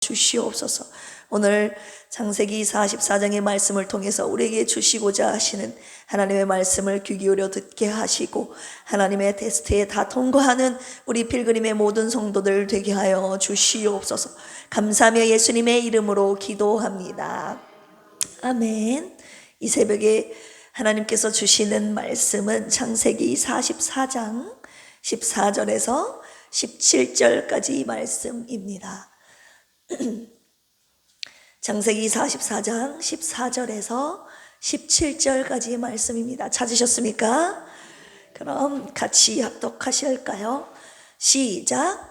주시옵소서. 오늘 창세기 44장의 말씀을 통해서 우리에게 주시고자 하시는 하나님의 말씀을 귀 기울여 듣게 하시고 하나님의 테스트에 다 통과하는 우리 필그림의 모든 성도들 되게 하여 주시옵소서. 감사하며 예수님의 이름으로 기도합니다. 아멘. 이 새벽에 하나님께서 주시는 말씀은 창세기 44장 14절에서 17절까지 말씀입니다. 창세기 44장 14절에서 17절까지 말씀입니다. 찾으셨습니까? 그럼 같이 합독하실까요? 시작.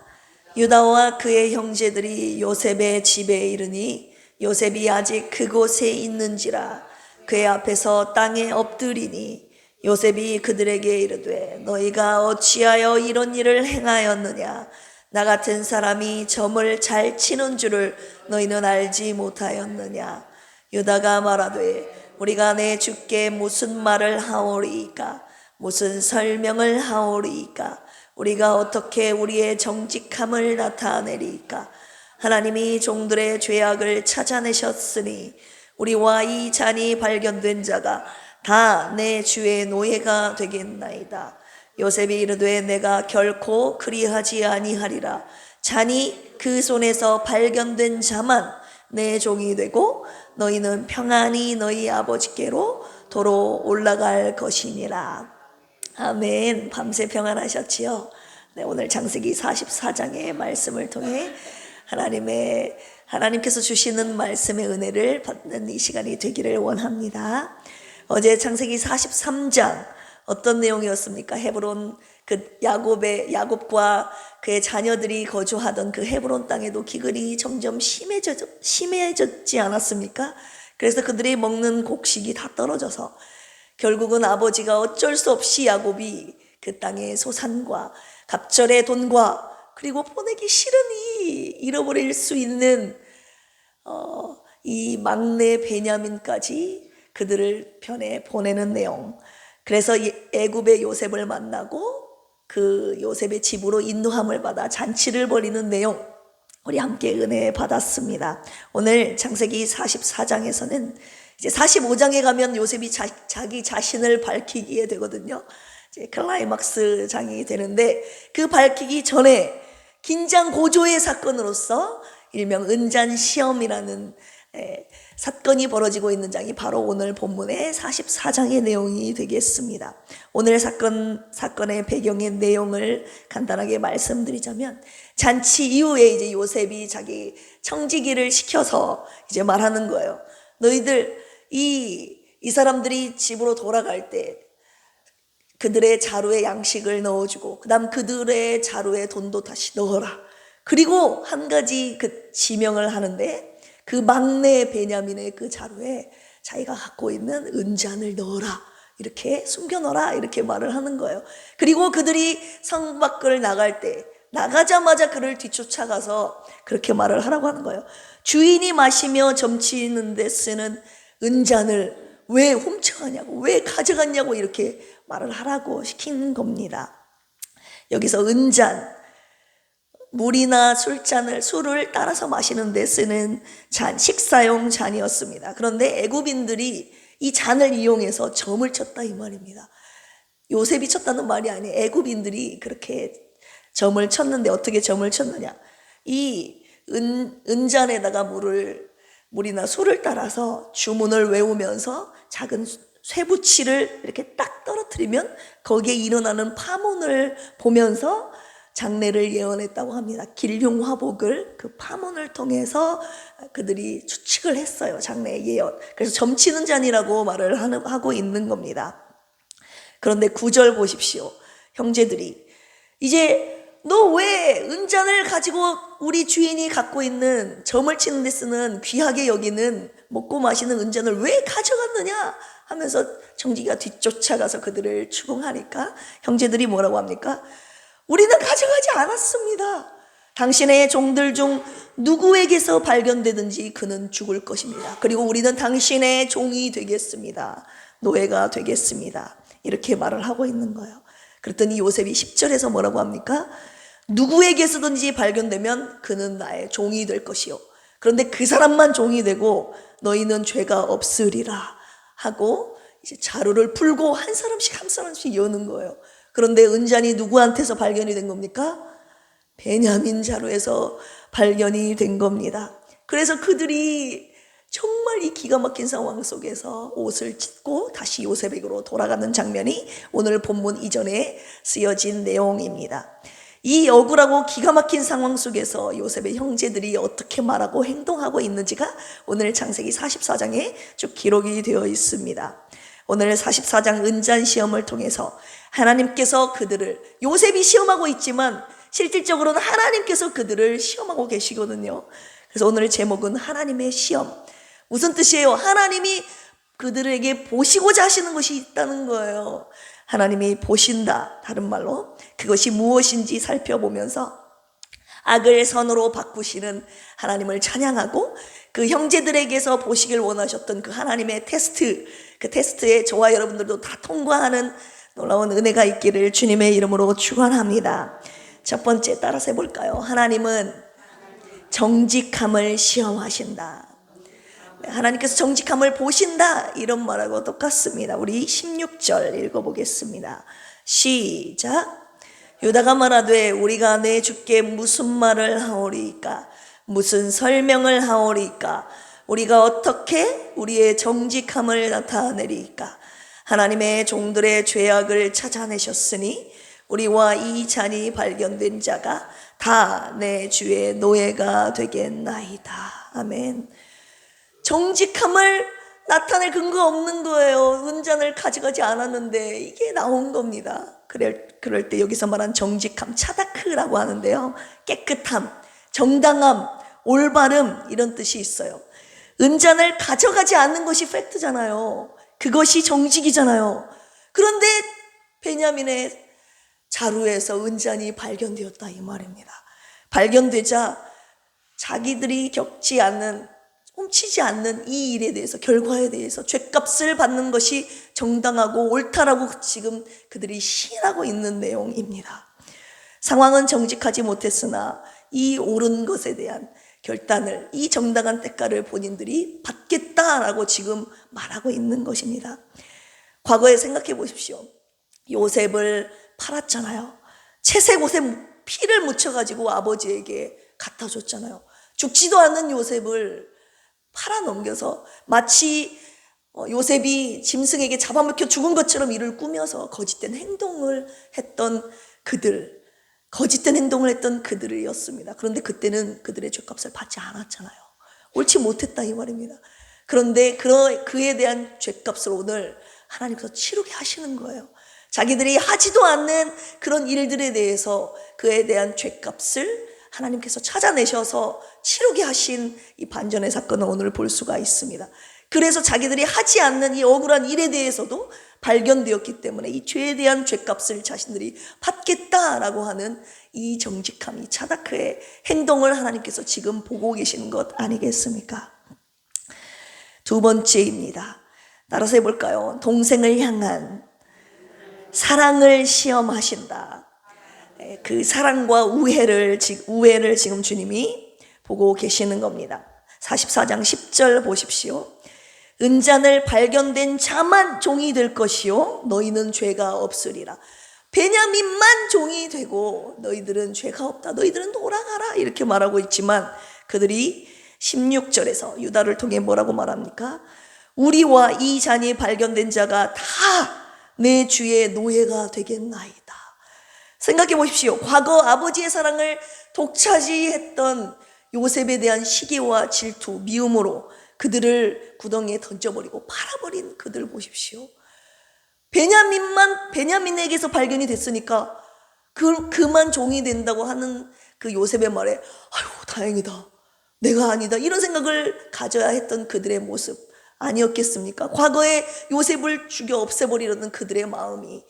유다와 그의 형제들이 요셉의 집에 이르니 요셉이 아직 그곳에 있는지라 그의 앞에서 땅에 엎드리니 요셉이 그들에게 이르되 너희가 어찌하여 이런 일을 행하였느냐? 나 같은 사람이 점을 잘 치는 줄을 너희는 알지 못하였느냐? 유다가 말하되 우리가 내 주께 무슨 말을 하오리이까? 무슨 설명을 하오리이까? 우리가 어떻게 우리의 정직함을 나타내리이까? 하나님이 종들의 죄악을 찾아내셨으니 우리와 이 잔이 발견된 자가 다 내 주의 노예가 되겠나이다. 요셉이 이르되 내가 결코 그리하지 아니하리라. 잔이 그 손에서 발견된 자만 내 종이 되고 너희는 평안히 너희 아버지께로 도로 올라갈 것이니라. 아멘. 밤새 평안하셨지요? 네, 오늘 창세기 44장의 말씀을 통해 하나님께서 주시는 말씀의 은혜를 받는 이 시간이 되기를 원합니다. 어제 창세기 43장 어떤 내용이었습니까? 헤브론 그 야곱과 그의 자녀들이 거주하던 그 헤브론 땅에도 기근이 점점 심해졌지 않았습니까? 그래서 그들이 먹는 곡식이 다 떨어져서 결국은 아버지가 어쩔 수 없이 야곱이 그 땅의 소산과 갑절의 돈과 그리고 보내기 싫으니 잃어버릴 수 있는 이 막내 베냐민까지 그들을 편에 보내는 내용. 그래서 애굽의 요셉을 만나고 그 요셉의 집으로 인도함을 받아 잔치를 벌이는 내용 우리 함께 은혜 받았습니다. 오늘 창세기 44장에서는 이제 45장에 가면 요셉이 자기 자신을 밝히게 되거든요. 이제 클라이막스 장이 되는데 그 밝히기 전에 긴장 고조의 사건으로서 일명 은잔 시험이라는 사건이 벌어지고 있는 장이 바로 오늘 본문의 44장의 내용이 되겠습니다. 오늘 사건의 배경의 내용을 간단하게 말씀드리자면 잔치 이후에 이제 요셉이 자기 청지기를 시켜서 이제 말하는 거예요. 너희들 이 사람들이 집으로 돌아갈 때 그들의 자루에 양식을 넣어주고 그다음 그들의 자루에 돈도 다시 넣어라. 그리고 한 가지 그 지명을 하는데 그 막내 베냐민의 그 자루에 자기가 갖고 있는 은잔을 넣어라. 이렇게 숨겨넣어라. 이렇게 말을 하는 거예요. 그리고 그들이 성 밖을 나갈 때 나가자마자 그를 뒤쫓아가서 그렇게 말을 하라고 하는 거예요. 주인이 마시며 점치는 데 쓰는 은잔을 왜 훔쳐가냐고 왜 가져갔냐고 이렇게 말을 하라고 시킨 겁니다. 여기서 은잔 물이나 술을 따라서 마시는 데 쓰는 잔, 식사용 잔이었습니다. 그런데 애굽인들이 이 잔을 이용해서 점을 쳤다 이 말입니다. 요셉이 쳤다는 말이 아니에요. 애굽인들이 그렇게 점을 쳤는데 어떻게 점을 쳤느냐? 이 은잔에다가 물이나 술을 따라서 주문을 외우면서 작은 쇠붙이를 이렇게 딱 떨어뜨리면 거기에 일어나는 파문을 보면서 장래를 예언했다고 합니다. 길흉화복을 그 파문을 통해서 그들이 추측을 했어요. 장래의 예언. 그래서 점치는 잔이라고 말을 하고 있는 겁니다. 그런데 9절 보십시오. 형제들이 이제 너 왜 은잔을 가지고 우리 주인이 갖고 있는 점을 치는 데 쓰는 귀하게 여기는 먹고 마시는 은잔을 왜 가져갔느냐 하면서 청지기가 뒤쫓아가서 그들을 추궁하니까 형제들이 뭐라고 합니까? 우리는 가져가지 않았습니다. 당신의 종들 중 누구에게서 발견되든지 그는 죽을 것입니다. 그리고 우리는 당신의 종이 되겠습니다. 노예가 되겠습니다. 이렇게 말을 하고 있는 거예요. 그랬더니 요셉이 10절에서 뭐라고 합니까? 누구에게서든지 발견되면 그는 나의 종이 될 것이요 그런데 그 사람만 종이 되고 너희는 죄가 없으리라 하고 이제 자루를 풀고 한 사람씩 여는 거예요. 그런데 은잔이 누구한테서 발견이 된 겁니까? 베냐민 자루에서 발견이 된 겁니다. 그래서 그들이 정말 이 기가 막힌 상황 속에서 옷을 찢고 다시 요셉에게로 돌아가는 장면이 오늘 본문 이전에 쓰여진 내용입니다. 이 억울하고 기가 막힌 상황 속에서 요셉의 형제들이 어떻게 말하고 행동하고 있는지가 오늘 창세기 44장에 쭉 기록이 되어 있습니다. 오늘 44장 은잔 시험을 통해서 하나님께서 그들을, 요셉이 시험하고 있지만 실질적으로는 하나님께서 그들을 시험하고 계시거든요. 그래서 오늘 제목은 하나님의 시험. 무슨 뜻이에요? 하나님이 그들에게 보시고자 하시는 것이 있다는 거예요. 하나님이 보신다. 다른 말로 그것이 무엇인지 살펴보면서 악을 선으로 바꾸시는 하나님을 찬양하고 그 형제들에게서 보시길 원하셨던 그 하나님의 테스트, 그 테스트에 저와 여러분들도 다 통과하는 놀라운 은혜가 있기를 주님의 이름으로 축원합니다. 첫 번째 따라서 해볼까요? 하나님은 정직함을 시험하신다. 하나님께서 정직함을 보신다, 이런 말하고 똑같습니다. 우리 16절 읽어보겠습니다. 시작. 유다가 말하되 우리가 내 주께 무슨 말을 하오리까? 무슨 설명을 하오리까? 우리가 어떻게 우리의 정직함을 나타내리까? 하나님의 종들의 죄악을 찾아내셨으니 우리와 이 잔이 발견된 자가 다 내 주의 노예가 되겠나이다. 아멘. 정직함을 나타낼 근거 없는 거예요. 은잔을 가져가지 않았는데 이게 나온 겁니다. 그럴 때 여기서 말한 정직함, 차다크라고 하는데요, 깨끗함, 정당함, 올바름, 이런 뜻이 있어요. 은잔을 가져가지 않는 것이 팩트잖아요. 그것이 정직이잖아요. 그런데 베냐민의 자루에서 은잔이 발견되었다, 이 말입니다. 발견되자 자기들이 겪지 않는, 훔치지 않는 이 일에 대해서, 결과에 대해서 죄값을 받는 것이 정당하고 옳다라고 지금 그들이 시인하고 있는 내용입니다. 상황은 정직하지 못했으나 이 옳은 것에 대한 결단을, 이 정당한 대가를 본인들이 받겠다라고 지금 말하고 있는 것입니다. 과거에 생각해 보십시오. 요셉을 팔았잖아요. 채색 옷에 피를 묻혀가지고 아버지에게 갖다 줬잖아요. 죽지도 않는 요셉을 팔아넘겨서 마치 요셉이 짐승에게 잡아먹혀 죽은 것처럼 이를 꾸며서 거짓된 행동을 했던 그들, 거짓된 행동을 했던 그들이었습니다. 그런데 그때는 그들의 죄값을 받지 않았잖아요. 옳지 못했다, 이 말입니다. 그런데 그에 대한 죄값을 오늘 하나님께서 치르게 하시는 거예요. 자기들이 하지도 않는 그런 일들에 대해서 그에 대한 죄값을 하나님께서 찾아내셔서 치르게 하신 이 반전의 사건을 오늘 볼 수가 있습니다. 그래서 자기들이 하지 않는 이 억울한 일에 대해서도 발견되었기 때문에 이 죄에 대한 죄값을 자신들이 받겠다라고 하는 이 정직함, 이 차다크의 행동을 하나님께서 지금 보고 계시는 것 아니겠습니까? 두 번째입니다. 따라서 해볼까요? 동생을 향한 사랑을 시험하신다. 그 사랑과 우애를 지금 주님이 보고 계시는 겁니다. 44장 10절 보십시오. 은잔을 발견된 자만 종이 될 것이요 너희는 죄가 없으리라. 베냐민만 종이 되고 너희들은 죄가 없다. 너희들은 돌아가라. 이렇게 말하고 있지만 그들이 16절에서 유다를 통해 뭐라고 말합니까? 우리와 이 잔이 발견된 자가 다 내 주의 노예가 되겠나이다. 생각해 보십시오. 과거 아버지의 사랑을 독차지했던 요셉에 대한 시기와 질투, 미움으로 그들을 구덩이에 던져버리고 팔아버린 그들 보십시오. 베냐민에게서 발견이 됐으니까 그만 종이 된다고 하는 그 요셉의 말에 아이고 다행이다, 내가 아니다, 이런 생각을 가져야 했던 그들의 모습 아니었겠습니까? 과거에 요셉을 죽여 없애버리려는 그들의 마음이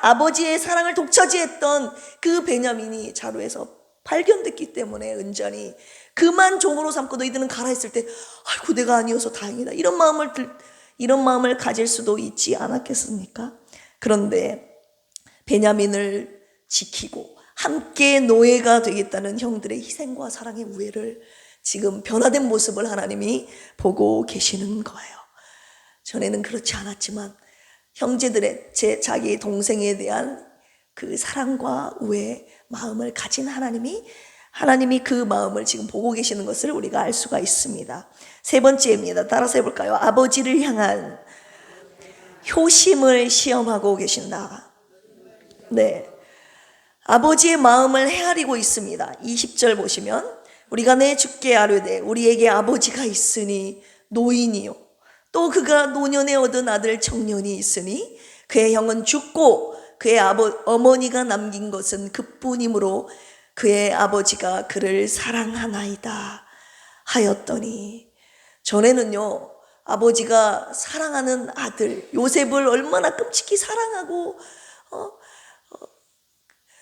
아버지의 사랑을 독차지했던 그 베냐민이 자루에서 발견됐기 때문에 은잔이 그만 종으로 삼고 너희들은 가라 했을 때 아이고 내가 아니어서 다행이다, 이런 마음을 가질 수도 있지 않았겠습니까? 그런데 베냐민을 지키고 함께 노예가 되겠다는 형들의 희생과 사랑의 우애를 지금 변화된 모습을 하나님이 보고 계시는 거예요. 전에는 그렇지 않았지만 형제들의 자기 동생에 대한 그 사랑과 우애 마음을 가진 하나님이 그 마음을 지금 보고 계시는 것을 우리가 알 수가 있습니다. 세 번째입니다. 따라서 해볼까요? 아버지를 향한 효심을 시험하고 계신다. 네, 아버지의 마음을 헤아리고 있습니다. 20절 보시면 우리가 내 주께 아뢰되 우리에게 아버지가 있으니 노인이요 또 그가 노년에 얻은 아들 청년이 있으니 그의 형은 죽고 그의 어머니가 남긴 것은 그뿐이므로 그의 아버지가 그를 사랑하나이다 하였더니, 전에는요 아버지가 사랑하는 아들 요셉을 얼마나 끔찍히 사랑하고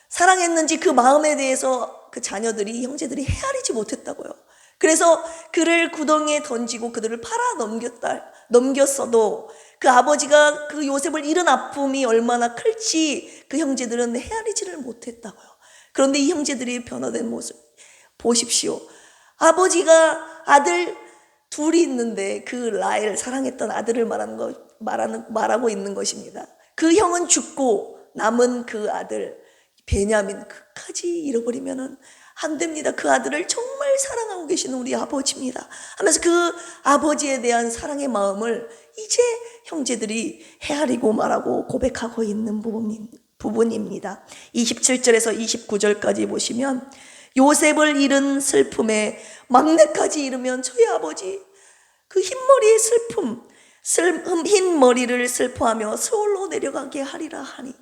사랑했는지 그 마음에 대해서 그 자녀들이 형제들이 헤아리지 못했다고요. 그래서 그를 구덩이에 던지고 그들을 팔아 넘겼어도 그 아버지가 그 요셉을 잃은 아픔이 얼마나 클지 그 형제들은 헤아리지를 못했다고요. 그런데 이 형제들이 변화된 모습 보십시오. 아버지가 아들 둘이 있는데 그 라헬 사랑했던 아들을 말하고 있는 것입니다. 그 형은 죽고 남은 그 아들 베냐민 끝까지 잃어버리면은 안 됩니다. 그 아들을 정말 사랑하고 계시는 우리 아버지입니다 하면서 그 아버지에 대한 사랑의 마음을 이제 형제들이 헤아리고 말하고 고백하고 있는 부분입니다. 27절에서 29절까지 보시면 요셉을 잃은 슬픔에 막내까지 잃으면 저희 아버지 그 흰머리의 흰 머리를 슬퍼하며 서울로 내려가게 하리라 하니,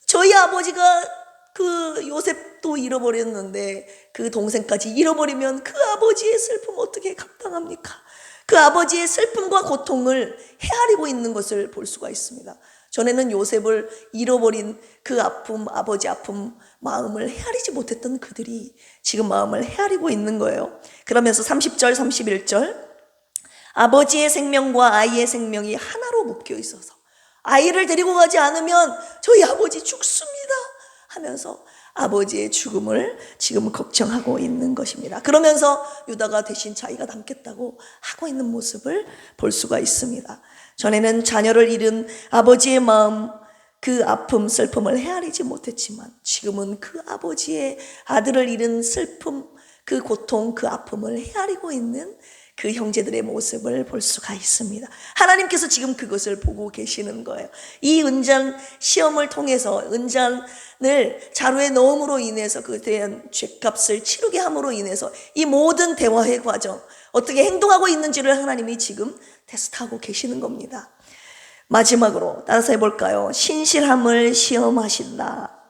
저희 아버지가 그 요셉도 잃어버렸는데 그 동생까지 잃어버리면 그 아버지의 슬픔 어떻게 감당합니까? 그 아버지의 슬픔과 고통을 헤아리고 있는 것을 볼 수가 있습니다. 전에는 요셉을 잃어버린 그 아픔, 아버지 아픔 마음을 헤아리지 못했던 그들이 지금 마음을 헤아리고 있는 거예요. 그러면서 30절 31절 아버지의 생명과 아이의 생명이 하나로 묶여 있어서 아이를 데리고 가지 않으면 저희 아버지 죽습니다 하면서 아버지의 죽음을 지금 걱정하고 있는 것입니다. 그러면서 유다가 대신 자기가 남겠다고 하고 있는 모습을 볼 수가 있습니다. 전에는 자녀를 잃은 아버지의 마음, 그 아픔, 슬픔을 헤아리지 못했지만 지금은 그 아버지의 아들을 잃은 슬픔, 그 고통, 그 아픔을 헤아리고 있는 그 형제들의 모습을 볼 수가 있습니다. 하나님께서 지금 그것을 보고 계시는 거예요. 이 은잔 시험을 통해서 은잔을 자루에 넣음으로 인해서 그에 대한 죗값을 치르게 함으로 인해서 이 모든 대화의 과정 어떻게 행동하고 있는지를 하나님이 지금 테스트하고 계시는 겁니다. 마지막으로 따라서 해볼까요? 신실함을 시험하신다.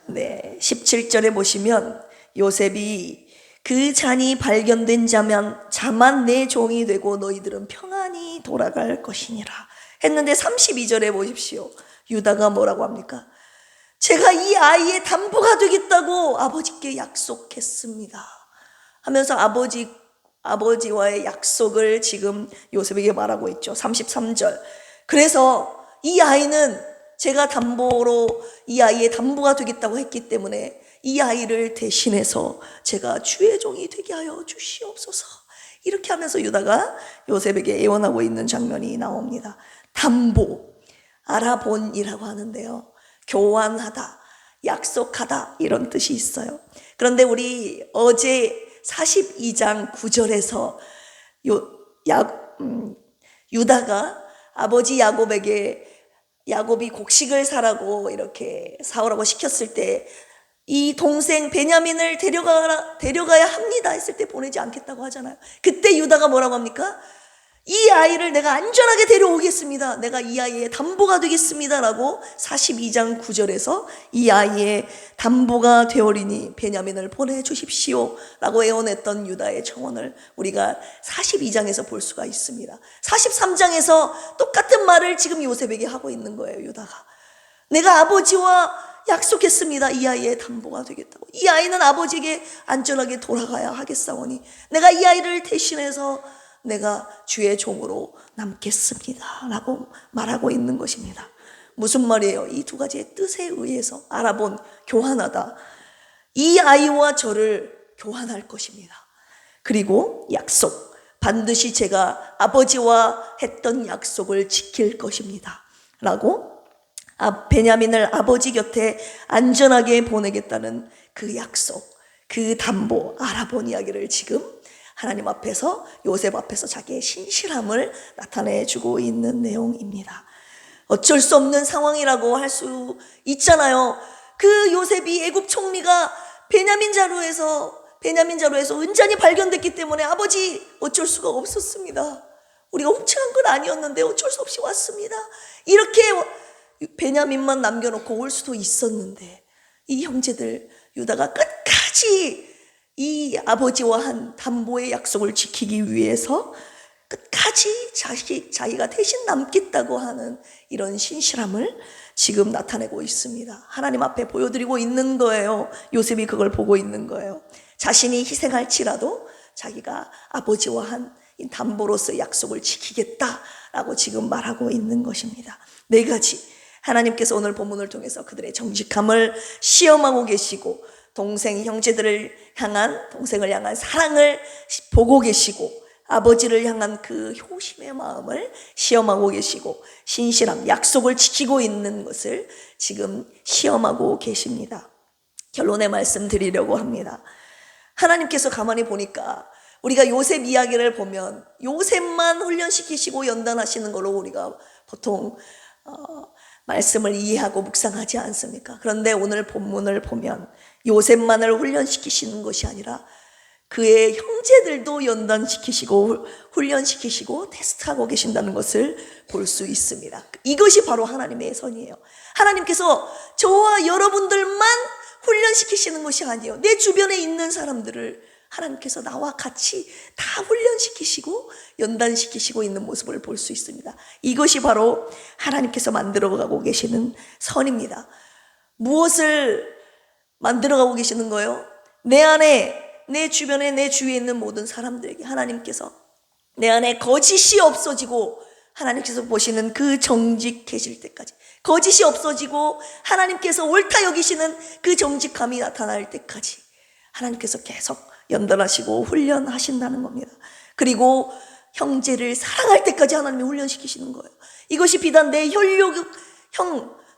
네, 17절에 보시면 요셉이 그 잔이 발견된 자만 내 종이 되고 너희들은 평안히 돌아갈 것이니라 했는데 32절에 보십시오. 유다가 뭐라고 합니까? 제가 이 아이의 담보가 되겠다고 아버지께 약속했습니다 하면서 아버지와의 약속을 지금 요셉에게 말하고 있죠. 33절 그래서 이 아이는 제가 이 아이의 담보가 되겠다고 했기 때문에 이 아이를 대신해서 제가 주의 종이 되게 하여 주시옵소서, 이렇게 하면서 유다가 요셉에게 애원하고 있는 장면이 나옵니다. 담보, 알아본이라고 하는데요, 교환하다, 약속하다 이런 뜻이 있어요. 그런데 우리 어제 42장 9절에서 유다가 아버지 야곱이 곡식을 사라고 이렇게 사오라고 시켰을 때 이 동생 베냐민을 데려가야 합니다 했을 때 보내지 않겠다고 하잖아요. 그때 유다가 뭐라고 합니까? 이 아이를 내가 안전하게 데려오겠습니다, 내가 이 아이의 담보가 되겠습니다 라고 42장 9절에서 이 아이의 담보가 되오리니 베냐민을 보내주십시오 라고 애원했던 유다의 청원을 우리가 42장에서 볼 수가 있습니다. 43장에서 똑같은 말을 지금 요셉에게 하고 있는 거예요. 유다가 내가 아버지와 약속했습니다, 이 아이의 담보가 되겠다고. 이 아이는 아버지에게 안전하게 돌아가야 하겠사오니 내가 이 아이를 대신해서 내가 주의 종으로 남겠습니다 라고 말하고 있는 것입니다. 무슨 말이에요? 이 두 가지의 뜻에 의해서 알아본, 교환하다, 이 아이와 저를 교환할 것입니다. 그리고 약속, 반드시 제가 아버지와 했던 약속을 지킬 것입니다 라고 베냐민을 아버지 곁에 안전하게 보내겠다는 그 약속, 그 담보, 알아본 이야기를 지금 하나님 앞에서, 요셉 앞에서 자기의 신실함을 나타내주고 있는 내용입니다. 어쩔 수 없는 상황이라고 할 수 있잖아요. 그 요셉이 애굽 총리가 베냐민 자루에서 은잔이 발견됐기 때문에 아버지 어쩔 수가 없었습니다. 우리가 훔쳐간 건 아니었는데 어쩔 수 없이 왔습니다. 이렇게 베냐민만 남겨놓고 올 수도 있었는데 이 형제들 유다가 끝까지 이 아버지와 한 담보의 약속을 지키기 위해서 끝까지 자기가 대신 남겠다고 하는 이런 신실함을 지금 나타내고 있습니다. 하나님 앞에 보여드리고 있는 거예요. 요셉이 그걸 보고 있는 거예요. 자신이 희생할지라도 자기가 아버지와 한 담보로서의 약속을 지키겠다라고 지금 말하고 있는 것입니다. 네 가지 하나님께서 오늘 본문을 통해서 그들의 정직함을 시험하고 계시고 동생을 향한 사랑을 보고 계시고 아버지를 향한 그 효심의 마음을 시험하고 계시고 신실함, 약속을 지키고 있는 것을 지금 시험하고 계십니다. 결론의 말씀 드리려고 합니다. 하나님께서 가만히 보니까 우리가 요셉 이야기를 보면 요셉만 훈련시키시고 연단하시는 걸로 우리가 보통 말씀을 이해하고 묵상하지 않습니까? 그런데 오늘 본문을 보면 요셉만을 훈련시키시는 것이 아니라 그의 형제들도 연단시키시고 훈련시키시고 테스트하고 계신다는 것을 볼 수 있습니다. 이것이 바로 하나님의 선이에요. 하나님께서 저와 여러분들만 훈련시키시는 것이 아니에요. 내 주변에 있는 사람들을 하나님께서 나와 같이 다 훈련시키시고 연단시키시고 있는 모습을 볼 수 있습니다. 이것이 바로 하나님께서 만들어가고 계시는 선입니다. 무엇을 만들어가고 계시는 거예요? 내 안에, 내 주변에, 내 주위에 있는 모든 사람들에게 하나님께서 내 안에 거짓이 없어지고 하나님께서 보시는 그 정직해질 때까지, 거짓이 없어지고 하나님께서 옳다 여기시는 그 정직함이 나타날 때까지 하나님께서 계속 연단하시고 훈련하신다는 겁니다. 그리고 형제를 사랑할 때까지 하나님이 훈련시키시는 거예요. 이것이 비단 내 혈육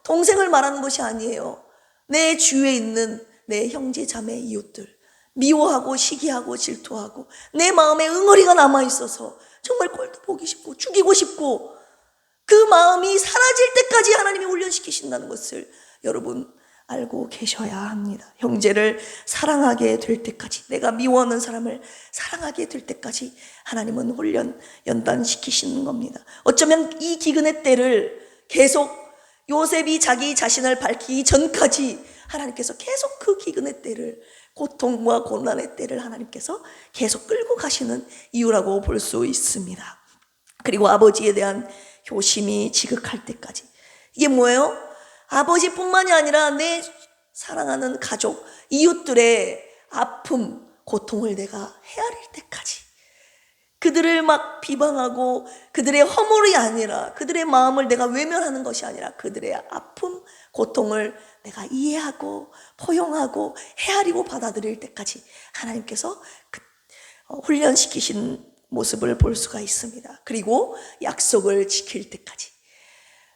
동생을 말하는 것이 아니에요. 내 주위에 있는 내 형제 자매 이웃들, 미워하고 시기하고 질투하고 내 마음에 응어리가 남아있어서 정말 꼴도 보기 싶고 죽이고 싶고 그 마음이 사라질 때까지 하나님이 훈련시키신다는 것을 여러분 알고 계셔야 합니다. 형제를 사랑하게 될 때까지, 내가 미워하는 사람을 사랑하게 될 때까지 하나님은 연단시키시는 겁니다. 어쩌면 이 기근의 때를 계속 요셉이 자기 자신을 밝히기 전까지 하나님께서 계속 그 기근의 때를, 고통과 고난의 때를 하나님께서 계속 끌고 가시는 이유라고 볼 수 있습니다. 그리고 아버지에 대한 효심이 지극할 때까지. 이게 뭐예요? 아버지뿐만이 아니라 내 사랑하는 가족, 이웃들의 아픔, 고통을 내가 헤아릴 때까지, 그들을 막 비방하고 그들의 허물이 아니라, 그들의 마음을 내가 외면하는 것이 아니라 그들의 아픔, 고통을 내가 이해하고 포용하고 헤아리고 받아들일 때까지 하나님께서 훈련시키신 모습을 볼 수가 있습니다. 그리고 약속을 지킬 때까지,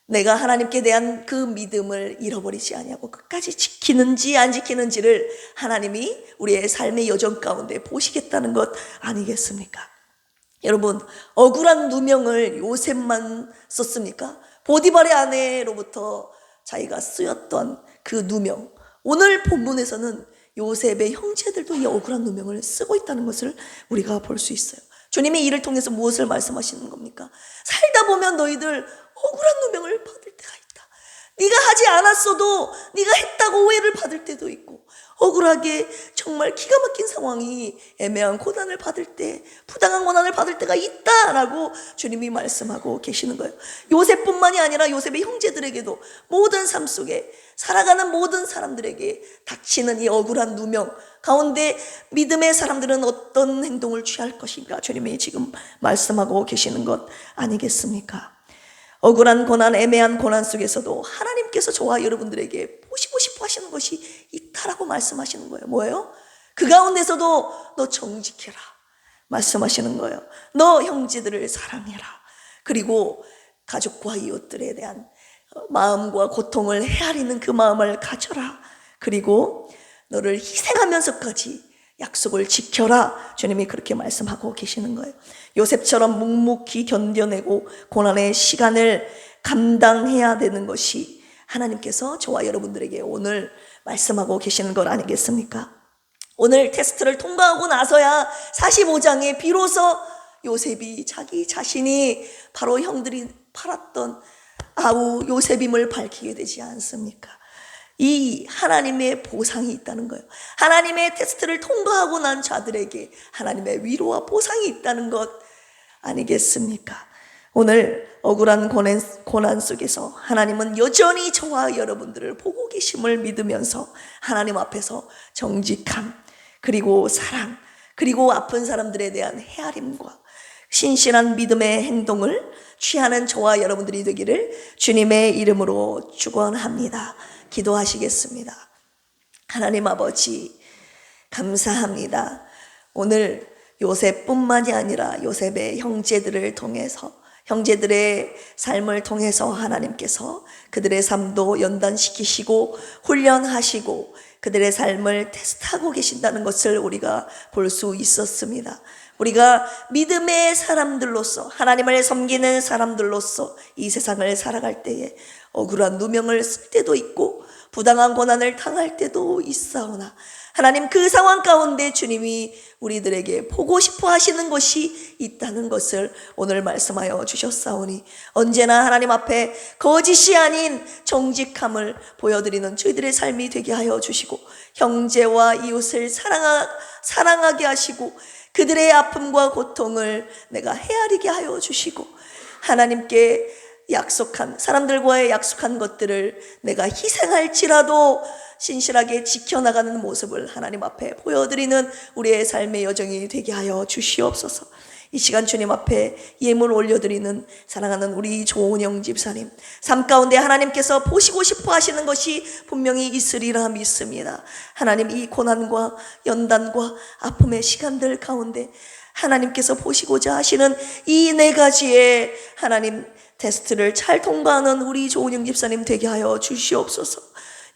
내가 하나님께 대한 그 믿음을 잃어버리지 아니하고 끝까지 지키는지 안 지키는지를 하나님이 우리의 삶의 여정 가운데 보시겠다는 것 아니겠습니까? 여러분, 억울한 누명을 요셉만 썼습니까? 보디발의 아내로부터 자기가 쓰였던 그 누명, 오늘 본문에서는 요셉의 형제들도 이 억울한 누명을 쓰고 있다는 것을 우리가 볼 수 있어요. 주님이 이를 통해서 무엇을 말씀하시는 겁니까? 살다 보면 너희들 억울한 누명을 받을 때가 있다. 네가 하지 않았어도 네가 했다고 오해를 받을 때도 있고, 억울하게 정말 기가 막힌 상황이, 애매한 고난을 받을 때, 부당한 고난을 받을 때가 있다라고 주님이 말씀하고 계시는 거예요. 요셉뿐만이 아니라 요셉의 형제들에게도, 모든 삶 속에 살아가는 모든 사람들에게 닥치는 이 억울한 누명 가운데 믿음의 사람들은 어떤 행동을 취할 것인가 주님이 지금 말씀하고 계시는 것 아니겠습니까? 억울한 고난, 애매한 고난 속에서도 하나님께서 저와 여러분들에게 보시고 싶어 하시는 것이 있다라고 말씀하시는 거예요. 뭐예요? 그 가운데서도 너 정직해라 말씀하시는 거예요. 너 형제들을 사랑해라. 그리고 가족과 이웃들에 대한 마음과 고통을 헤아리는 그 마음을 가져라. 그리고 너를 희생하면서까지 약속을 지켜라. 주님이 그렇게 말씀하고 계시는 거예요. 요셉처럼 묵묵히 견뎌내고 고난의 시간을 감당해야 되는 것이 하나님께서 저와 여러분들에게 오늘 말씀하고 계시는 것 아니겠습니까? 오늘 테스트를 통과하고 나서야 45장에 비로소 요셉이 자기 자신이 바로 형들이 팔았던 아우 요셉임을 밝히게 되지 않습니까? 이 하나님의 보상이 있다는 거예요. 하나님의 테스트를 통과하고 난 자들에게 하나님의 위로와 보상이 있다는 것 아니겠습니까? 오늘 억울한 고난 속에서 하나님은 여전히 저와 여러분들을 보고 계심을 믿으면서 하나님 앞에서 정직함, 그리고 사랑, 그리고 아픈 사람들에 대한 헤아림과 신실한 믿음의 행동을 취하는 저와 여러분들이 되기를 주님의 이름으로 축원합니다. 기도하시겠습니다. 하나님 아버지 감사합니다. 오늘 요셉뿐만이 아니라 요셉의 형제들을 통해서 형제들의 삶을 통해서 하나님께서 그들의 삶도 연단시키시고 훈련하시고 그들의 삶을 테스트하고 계신다는 것을 우리가 볼 수 있었습니다. 우리가 믿음의 사람들로서 하나님을 섬기는 사람들로서 이 세상을 살아갈 때에 억울한 누명을 쓸 때도 있고 부당한 고난을 당할 때도 있사오나 하나님 그 상황 가운데 주님이 우리들에게 보고 싶어 하시는 것이 있다는 것을 오늘 말씀하여 주셨사오니 언제나 하나님 앞에 거짓이 아닌 정직함을 보여드리는 저희들의 삶이 되게 하여 주시고 형제와 이웃을 사랑하게 하시고 그들의 아픔과 고통을 내가 헤아리게 하여 주시고 하나님께 약속한 사람들과의 약속한 것들을 내가 희생할지라도 신실하게 지켜나가는 모습을 하나님 앞에 보여드리는 우리의 삶의 여정이 되게 하여 주시옵소서. 이 시간 주님 앞에 예물 올려드리는 사랑하는 우리 조은영 집사님 삶 가운데 하나님께서 보시고 싶어 하시는 것이 분명히 있으리라 믿습니다. 하나님 이 고난과 연단과 아픔의 시간들 가운데 하나님께서 보시고자 하시는 이 네 가지의 하나님 테스트를 잘 통과하는 우리 조은영 집사님 되게 하여 주시옵소서.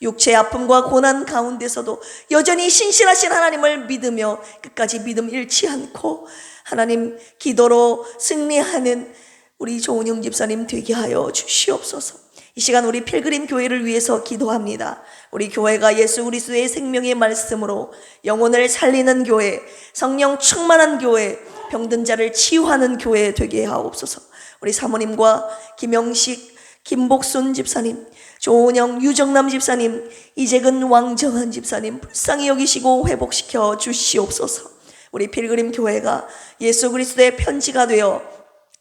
육체의 아픔과 고난 가운데서도 여전히 신실하신 하나님을 믿으며 끝까지 믿음 잃지 않고 하나님 기도로 승리하는 우리 조은영 집사님 되게 하여 주시옵소서. 이 시간 우리 필그림 교회를 위해서 기도합니다. 우리 교회가 예수 그리스도의 생명의 말씀으로 영혼을 살리는 교회, 성령 충만한 교회, 병든 자를 치유하는 교회 되게 하옵소서. 우리 사모님과 김영식, 김복순 집사님, 조은영, 유정남 집사님, 이재근, 왕정한 집사님 불쌍히 여기시고 회복시켜 주시옵소서. 우리 필그림 교회가 예수 그리스도의 편지가 되어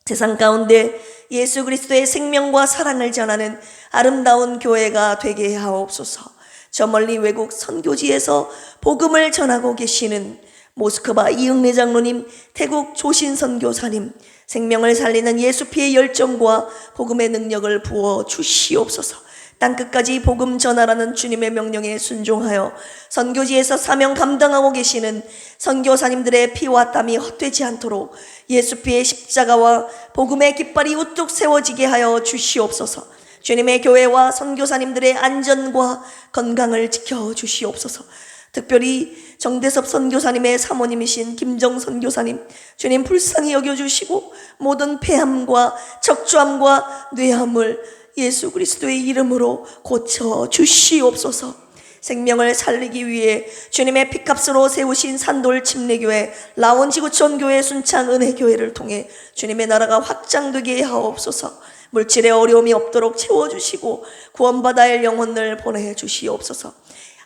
세상 가운데 예수 그리스도의 생명과 사랑을 전하는 아름다운 교회가 되게 하옵소서. 저 멀리 외국 선교지에서 복음을 전하고 계시는 모스크바 이응래 장로님, 태국 조신 선교사님, 생명을 살리는 예수 피의 열정과 복음의 능력을 부어 주시옵소서. 땅끝까지 복음 전하라는 주님의 명령에 순종하여 선교지에서 사명 감당하고 계시는 선교사님들의 피와 땀이 헛되지 않도록 예수 피의 십자가와 복음의 깃발이 우뚝 세워지게 하여 주시옵소서. 주님의 교회와 선교사님들의 안전과 건강을 지켜 주시옵소서. 특별히 정대섭 선교사님의 사모님이신 김정 선교사님, 주님 불쌍히 여겨주시고 모든 폐암과 척추암과 뇌암을 예수 그리스도의 이름으로 고쳐 주시옵소서. 생명을 살리기 위해 주님의 피값으로 세우신 산돌 침례교회, 라원지구촌교회, 순창은혜교회를 통해 주님의 나라가 확장되게 하옵소서. 물질에 어려움이 없도록 채워주시고 구원받아야 할 영혼을 보내주시옵소서.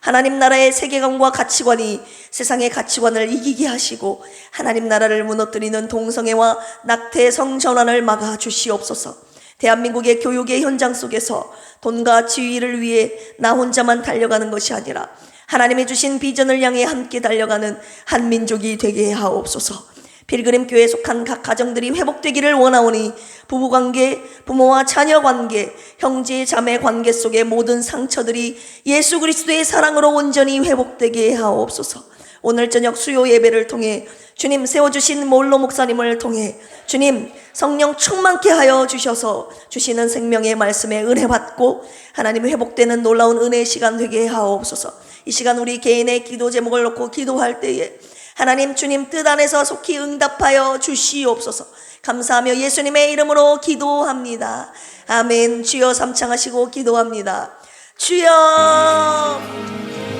하나님 나라의 세계관과 가치관이 세상의 가치관을 이기게 하시고 하나님 나라를 무너뜨리는 동성애와 낙태 성전환을 막아주시옵소서. 대한민국의 교육의 현장 속에서 돈과 지위를 위해 나 혼자만 달려가는 것이 아니라 하나님이 주신 비전을 향해 함께 달려가는 한 민족이 되게 하옵소서. 필그림 교회에 속한 각 가정들이 회복되기를 원하오니 부부관계, 부모와 자녀관계, 형제 자매 관계 속의 모든 상처들이 예수 그리스도의 사랑으로 온전히 회복되게 하옵소서. 오늘 저녁 수요 예배를 통해 주님 세워주신 몰로 목사님을 통해 주님 성령 충만케 하여 주셔서 주시는 생명의 말씀에 은혜 받고 하나님 회복되는 놀라운 은혜의 시간 되게 하옵소서. 이 시간 우리 개인의 기도 제목을 놓고 기도할 때에 하나님 주님 뜻 안에서 속히 응답하여 주시옵소서. 감사하며 예수님의 이름으로 기도합니다. 아멘. 주여 삼창하시고 기도합니다. 주여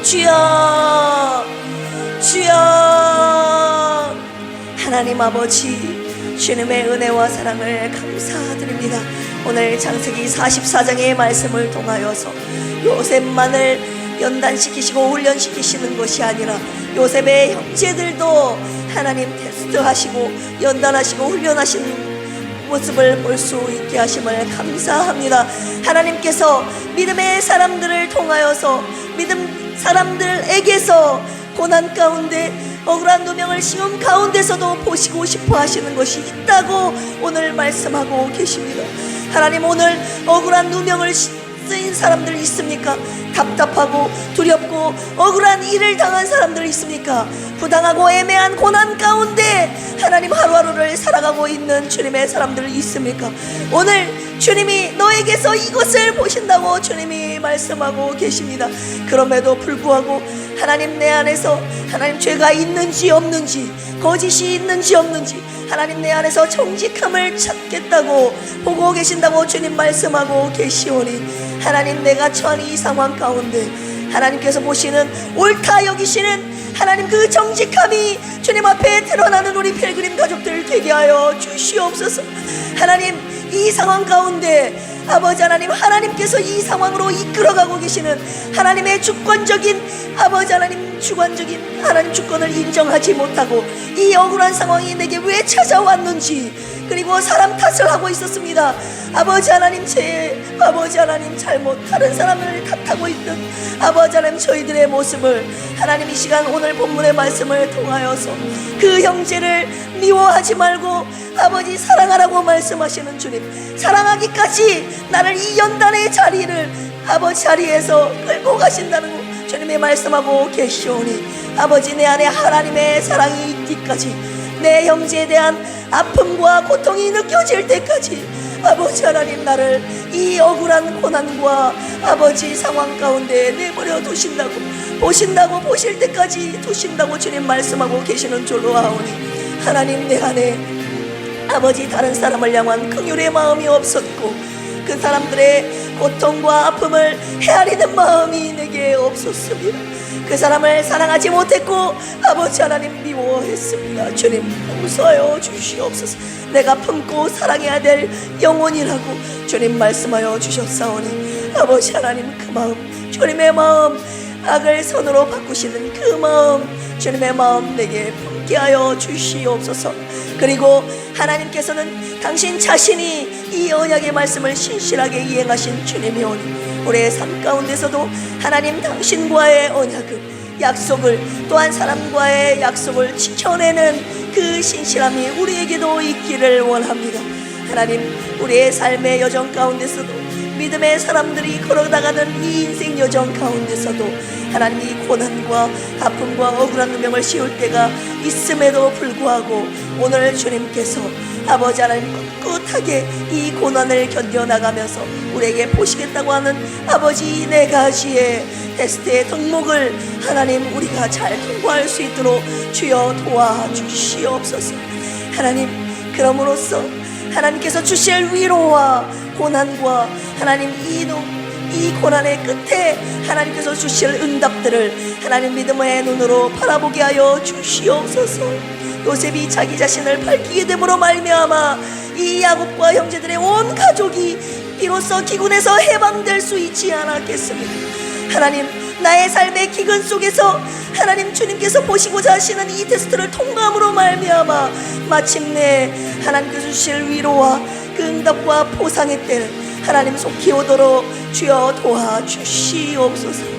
주여 주여. 하나님 아버지 주님의 은혜와 사랑을 감사드립니다. 오늘 창세기 44장의 말씀을 통하여서 요셉만을 연단시키시고 훈련시키시는 것이 아니라 요셉의 형제들도 하나님 테스트하시고 연단하시고 훈련하시는 모습을 볼 수 있게 하심을 감사합니다. 하나님께서 믿음의 사람들을 통하여서 믿음 사람들에게서 고난 가운데 억울한 누명을 씌운 가운데서도 보시고 싶어 하시는 것이 있다고 오늘 말씀하고 계십니다. 하나님 오늘 억울한 누명을 쓰인 사람들 있습니까? 답답하고 두렵고 억울한 일을 당한 사람들 있습니까? 부당하고 애매한 고난 가운데 하나님 하루하루를 살아가고 있는 주님의 사람들 있습니까? 오늘 주님이 너에게서 이것을 보신다고 주님이 말씀하고 계십니다. 그럼에도 불구하고 하나님 내 안에서 하나님 죄가 있는지 없는지 거짓이 있는지 없는지 하나님 내 안에서 정직함을 찾겠다고 보고 계신다고 주님 말씀하고 계시오니 하나님 내가 처한 이 상황 가운데 하나님께서 보시는 옳다 여기시는 하나님 그 정직함이 주님 앞에 드러나는 우리 필그림 가족들 되게 하여 주시옵소서. 하나님 이 상황 가운데 아버지 하나님 하나님께서 이 상황으로 이끌어가고 계시는 하나님의 주권적인 아버지 하나님 주관적인 하나님 주권을 인정하지 못하고 이 억울한 상황이 내게 왜 찾아왔는지 그리고 사람 탓을 하고 있었습니다. 아버지 하나님 죄 아버지 하나님 잘못 다른 사람을 탓하고 있는 아버지 하나님 저희들의 모습을 하나님 이 시간 오늘 본문의 말씀을 통하여서 그 형제를 미워하지 말고 아버지 사랑하라고 말씀하시는 주님 사랑하기까지 나를 이 연단의 자리를 아버지 자리에서 끌고 가신다는 거 주님이 말씀하고 계시오니 아버지 내 안에 하나님의 사랑이 있기까지 내 형제에 대한 아픔과 고통이 느껴질 때까지 아버지 하나님 나를 이 억울한 고난과 아버지 상황 가운데 내버려 두신다고 보신다고 보실 때까지 두신다고 주님 말씀하고 계시는 줄로 아오니 하나님 내 안에 아버지 다른 사람을 향한 긍휼의 마음이 없었고 그 사람들의 고통과 아픔을 헤아리는 마음이 내게 없었습니다. 그 사람을 사랑하지 못했고 아버지 하나님 미워했습니다. 주님 용서하여 주시옵소서. 내가 품고 사랑해야 될 영혼이라고 주님 말씀하여 주셨사오니 아버지 하나님 그 마음 주님의 마음 악을 선으로 바꾸시는 그 마음 주님의 마음 내게 품게 하여 주시옵소서. 그리고 하나님께서는 당신 자신이 이 언약의 말씀을 신실하게 이행하신 주님이오니 우리의 삶 가운데서도 하나님 당신과의 언약을 약속을 또한 사람과의 약속을 지켜내는 그 신실함이 우리에게도 있기를 원합니다. 하나님 우리의 삶의 여정 가운데서도 믿음의 사람들이 걸어나가는 이 인생 여정 가운데서도 하나님 이 고난과 아픔과 억울한 누명을 씌울 때가 있음에도 불구하고 오늘 주님께서 아버지 하나님 꿋꿋하게 이 고난을 견뎌나가면서 우리에게 보시겠다고 하는 아버지 네 가지의 테스트의 덕목을 하나님 우리가 잘 통과할 수 있도록 주여 도와주시옵소서. 하나님 그럼으로써 하나님께서 주실 위로와 고난과 하나님 이 고난의 끝에 하나님께서 주실 응답들을 하나님 믿음의 눈으로 바라보게 하여 주시옵소서. 요셉이 자기 자신을 밝히게 됨으로 말미암아 이 야곱과 형제들의 온 가족이 비로소 기근에서 해방될 수 있지 않았겠습니까? 하나님 나의 삶의 기근 속에서 하나님 주님께서 보시고자 하시는 이 테스트를 통과함으로 말미암아 마침내 하나님께서 주실 위로와 그 응답과 보상의 때는 하나님 속히 오도록 주여 도와주시옵소서.